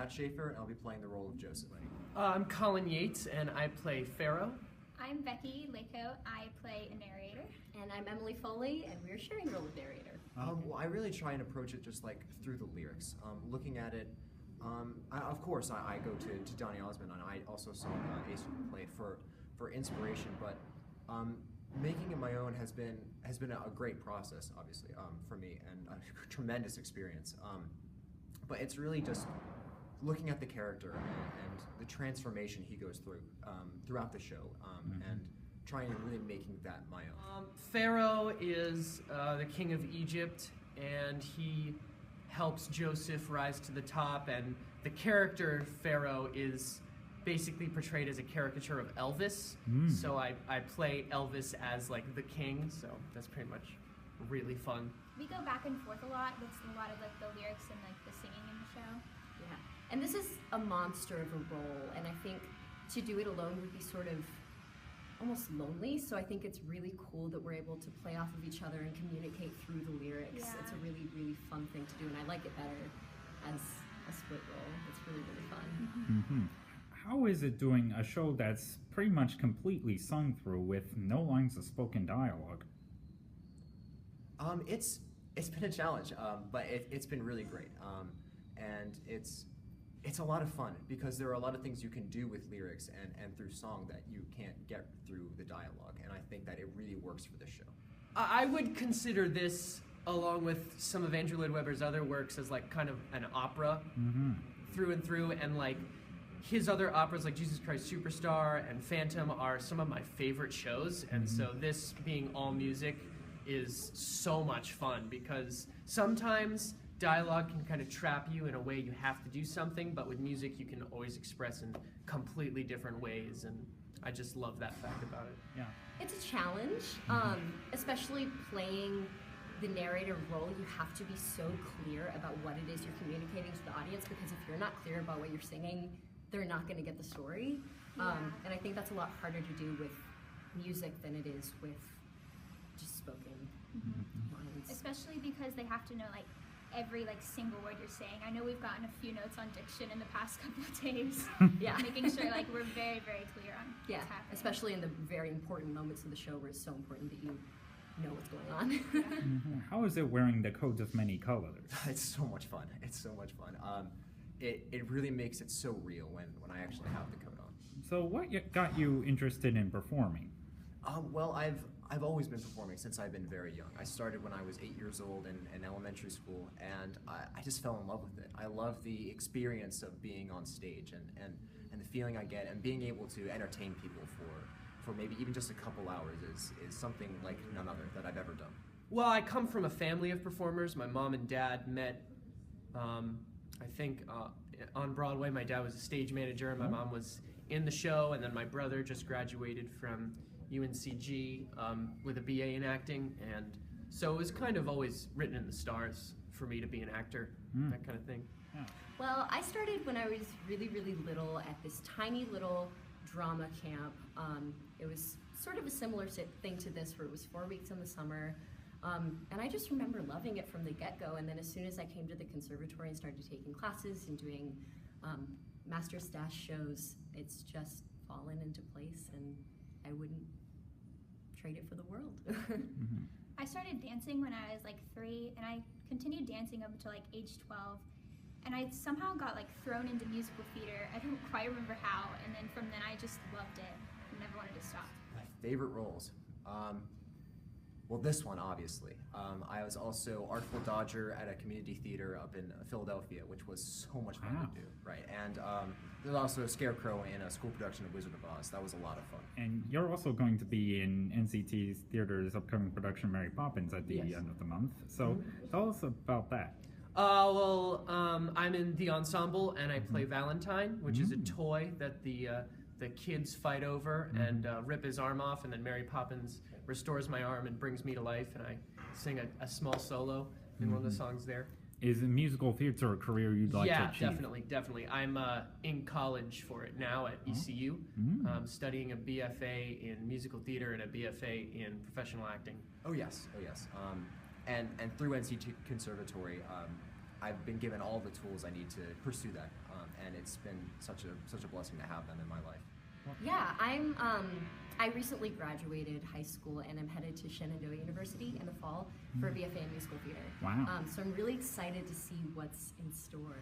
Matt Schaefer, and I'll be playing the role of Joseph. I'm Colin Yates, and I play Pharaoh. I'm Becky Lako. I play a narrator. And I'm Emily Foley, and we're sharing the role of narrator. Well, I really try and approach it just like through the lyrics. Looking at it, of course, I go to Donny Osmond, and I also saw Ace play it for inspiration. But making it my own has been a great process, obviously, for me, and a tremendous experience. But it's really just looking at the character and the transformation he goes through throughout the show, and trying and really making that my own. Pharaoh is the king of Egypt, and he helps Joseph rise to the top, and the character Pharaoh is basically portrayed as a caricature of Elvis. So I play Elvis as like the king, so that's pretty much really fun. We go back and forth a lot with a lot of like the lyrics and like the singing in the show. Yeah, and this is a monster of a role, and I think to do it alone would be sort of almost lonely, so I think it's really cool that we're able to play off of each other and communicate through the lyrics. Yeah. It's a really, really fun thing to do, and I like it better as a split role. It's really, really fun. How is it doing a show that's pretty much completely sung through with no lines of spoken dialogue? It's been a challenge, but it's been really great, and it's a lot of fun because there are a lot of things you can do with lyrics and through song that you can't get through the dialogue, and I think that it really works for this show. I would consider this, along with some of Andrew Lloyd Webber's other works, as like kind of an opera through and through, and like his other operas like Jesus Christ Superstar and Phantom are some of my favorite shows, and so this being all music is so much fun because sometimes dialogue can kind of trap you in a way you have to do something, but with music you can always express in completely different ways, and I just love that fact about it. Yeah. It's a challenge, especially playing the narrator role. You have to be so clear about what it is you're communicating to the audience, because if you're not clear about what you're singing, they're not going to get the story. And I think that's a lot harder to do with music than it is with just spoken lines. Especially because they have to know like every like single word you're saying. I know we've gotten a few notes on diction in the past couple of days. Yeah. Making sure like we're very, very clear on what's happening. Especially in the very important moments of the show where it's so important that you know what's going on. How is it wearing the coat of many colors? It's so much fun. It's so much fun. It really makes it so real when I actually have the coat on. So what got you interested in performing? Well, I've always been performing since I've been very young. I started when I was 8 years old in elementary school, and I just fell in love with it. I love the experience of being on stage and the feeling I get, and being able to entertain people for maybe even just a couple hours is something like none other that I've ever done. Well, I come from a family of performers. My mom and dad met, I think, on Broadway. My dad was a stage manager, and my mom was in the show, and then my brother just graduated from UNCG with a BA in acting, and so it was kind of always written in the stars for me to be an actor, that kind of thing. Well, I started when I was really, really little at this tiny little drama camp. It was sort of a similar thing to this, where it was 4 weeks in the summer, and I just remember loving it from the get-go. And then as soon as I came to the Conservatory and started taking classes and doing master stash shows, it's just fallen into place, and I wouldn't trade it for the world. I started dancing when I was like 3, and I continued dancing up until like age 12. And I somehow got like thrown into musical theater. I don't quite remember how, and then from then I just loved it and never wanted to stop. My favorite roles? Well, this one, obviously. I was also Artful Dodger at a community theater up in Philadelphia, which was so much fun to do, right? And there's also a Scarecrow in a school production of Wizard of Oz. That was a lot of fun. And you're also going to be in NCT's theater's upcoming production Mary Poppins at the end of the month. So tell us about that. I'm in the ensemble, and I play Valentine, which is a toy that the kids fight over and rip his arm off, and then Mary Poppins restores my arm and brings me to life, and I sing a small solo in one of the songs there. Is musical theater a career you'd like to achieve? Yeah, definitely. I'm in college for it now at ECU, studying a BFA in musical theater and a BFA in professional acting. Oh yes. And through NCT Conservatory, I've been given all the tools I need to pursue that, and it's been such a blessing to have them in my life. Yeah, I recently graduated high school and I'm headed to Shenandoah University in the fall for BFA in musical theater. Wow. So I'm really excited to see what's in store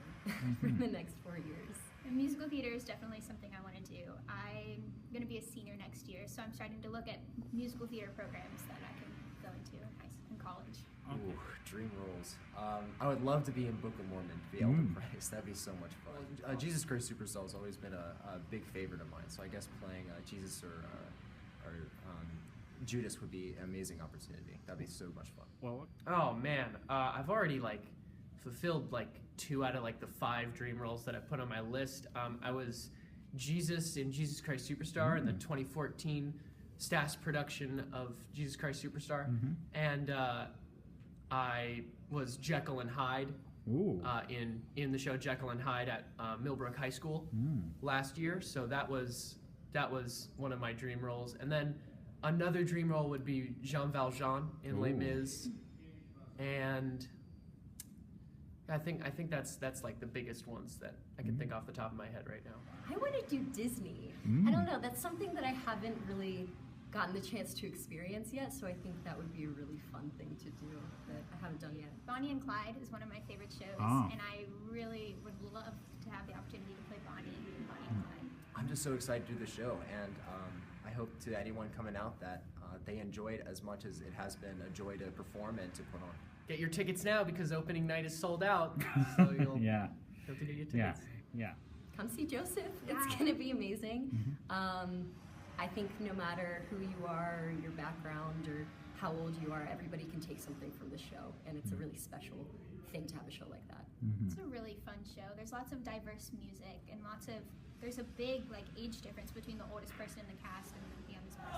for the next 4 years. And musical theater is definitely something I want to do. I'm going to be a senior next year, so I'm starting to look at musical theater programs that I can go into in college. Ooh, dream roles. I would love to be in Book of Mormon, to be Elder Price. That'd be so much fun. Jesus Christ Superstar has always been a big favorite of mine, so I guess playing Jesus or Judas would be an amazing opportunity. That'd be so much fun. Well, Oh man, I've already like fulfilled like 2 out of like the 5 dream roles that I put on my list. I was Jesus in Jesus Christ Superstar in the 2014 Stas production of Jesus Christ Superstar, and I was Jekyll and Hyde ooh. in the show Jekyll and Hyde at Millbrook High School last year. So that was one of my dream roles, and then another dream role would be Jean Valjean in Les Ooh. Mis, and I think that's like the biggest ones that I can think off the top of my head right now. I want to do Disney. I don't know, that's something that I haven't really gotten the chance to experience yet, so I think that would be a really fun thing to do that I haven't done yet. Bonnie and Clyde is one of my favorite shows, Ah. and I really would love to have the opportunity to play Bonnie and Clyde. I'm just so excited to do the show, and I hope to anyone coming out that they enjoy it as much as it has been a joy to perform and to put on. Get your tickets now because opening night is sold out. So you'll Yeah. have to get your Yeah. tickets. Yeah. Come see Joseph. It's going to be amazing. I think no matter who you are, your background, or how old you are, everybody can take something from the show, and it's a really special thing to have a show like that. It's a really fun show. There's lots of diverse music and there's a big like age difference between the oldest person in the cast and the youngest person.